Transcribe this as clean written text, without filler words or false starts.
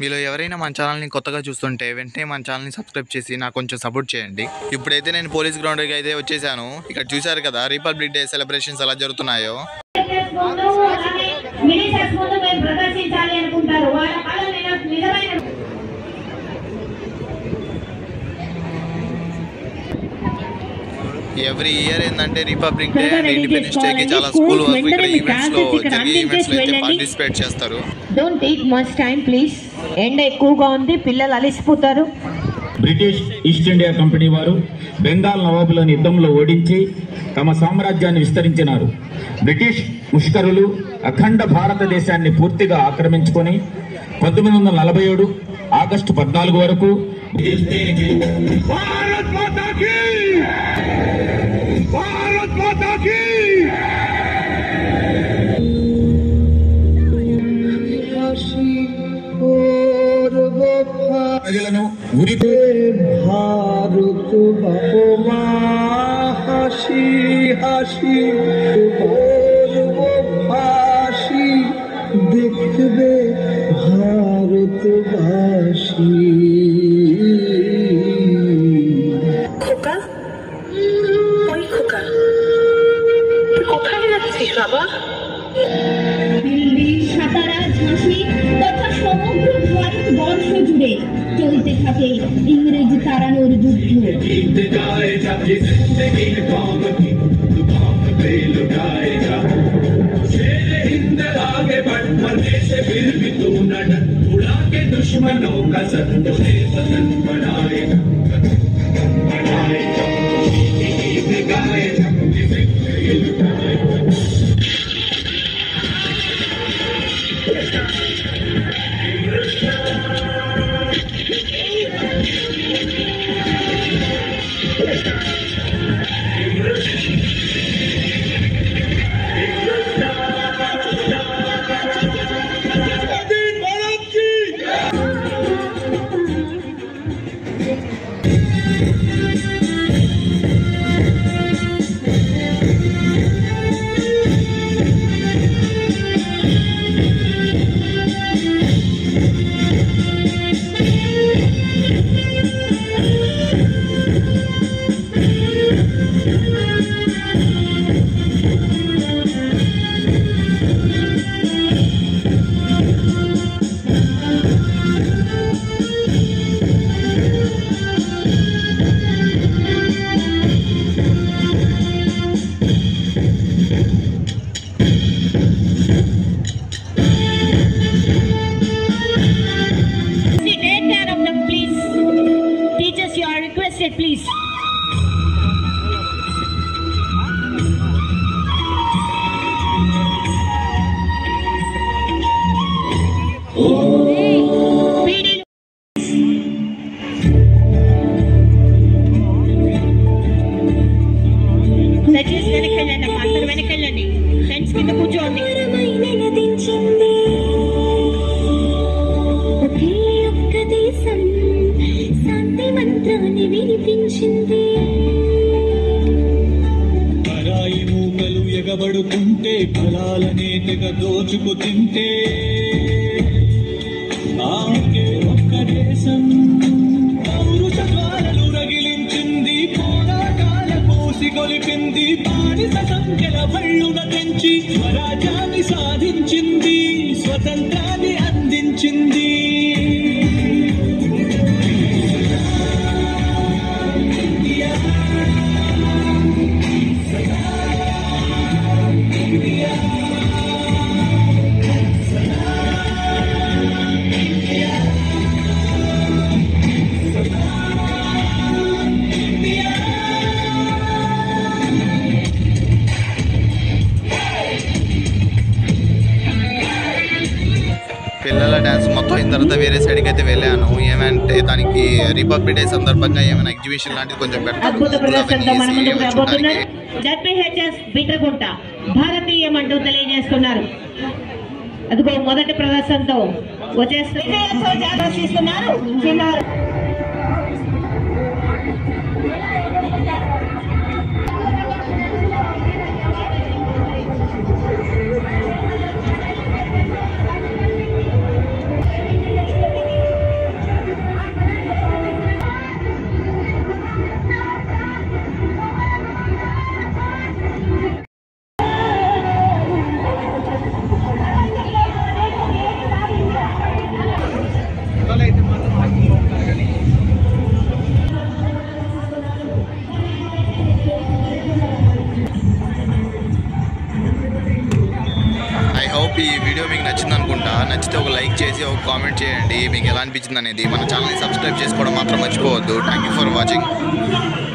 మీలో ఎవరైనా మన ఛానల్ని కొత్తగా చూస్తుంటే వెంటనే మన ఛానల్ని సబ్స్క్రైబ్ చేసి నాకు కొంచెం సపోర్ట్ చేయండి. ఇప్పుడైతే నేను పోలీస్ గ్రౌండ్కి అయితే వచ్చేసాను. ఇక్కడ చూశారు కదా రిపబ్లిక్ డే సెలబ్రేషన్స్ ఎలా జరుగుతున్నాయో. ఎవ్రీ ఇయర్ ఏంటంటే రిపబ్లిక్ డే అండ్ ఇండిపెండెన్స్ డేకి చాలా స్కూల్ వర్క్ ఇక్కడ ఈవెంట్స్లో జరిగే ఈవెంట్స్లో అయితే పార్టిసిపేట్ చేస్తారు. Don't take much time please. ఎండ ఎక్కువగా ఉంది, పిల్లలు అలసిపోతారు. బ్రిటిష్ ఈస్ట్ ఇండియా కంపెనీ వారు బెంగాల్ నవాబులను యుద్ధంలో ఓడించి తమ సామ్రాజ్యాన్ని విస్తరించినారు. బ్రిటిష్ ముష్కరులు అఖండ భారతదేశాన్ని పూర్తిగా ఆక్రమించుకొని 1947 ఆగస్టు 14 వరకు ప్రజలను ఉరికి भारत बपमा हाशी हाशी भाषी देखबे भारतवासी খোকা ওই খোকা তুই কোথায় যাচ্ছিস বাবা? দিল্লি, সাতারা, ঝাঁসি তথা সমগ্র ভারতবর্ষ জুড়ে চলতে থাকে ইংরেজি তাড়ানোর যুদ্ধ। दुश्मनों का Please. వెనకెళ్ళండి, అసలు వెనకెళ్ళండి. ఫ్రెండ్స్ కింద కూర్చోండి. పరాయి మూకలు ఎగబడుతుంటే ఫలాలనే తెగ దోచుకు తింటే ఆకే ఒక్క దేశం పౌరుష జ్వాలలు రగిలించింది, పోరాటాల పూసి కొలిపింది, బానిస సంఖ్యల భళ్ళున తెంచి స్వరాజ్యాన్ని సాధించింది, స్వతంత్రాన్ని అందించింది. పిల్లల డ్యాన్స్ మొత్తం అయిన తర్వాత వేరే సైడ్కి అయితే వెళ్ళాను. ఏమంటే దానికి రిపబ్లిక్ డే సందర్భంగా ఏమైనా ఎగ్జిబిషన్ లాంటివి కొంచెం అద్భుత ప్రదర్శనతో మన ముందుకు రాబోతున్నారు. పెడతారు. బిట్రగుంట భారతీయం అంటూ తెలియజేస్తున్నారు. అదిగో మొదటి ప్రదర్శనతో వచ్చేస్తున్నారు. ఈ వీడియో మీకు నచ్చింది అనుకుంటా. నచ్చితే ఒక లైక్ చేసి ఒక కామెంట్ చేయండి మీకు ఎలా అనిపించింది అనేది. మన ఛానల్ని సబ్స్క్రైబ్ చేసుకోవడం మాత్రం మర్చిపోవద్దు. Thank you for watching.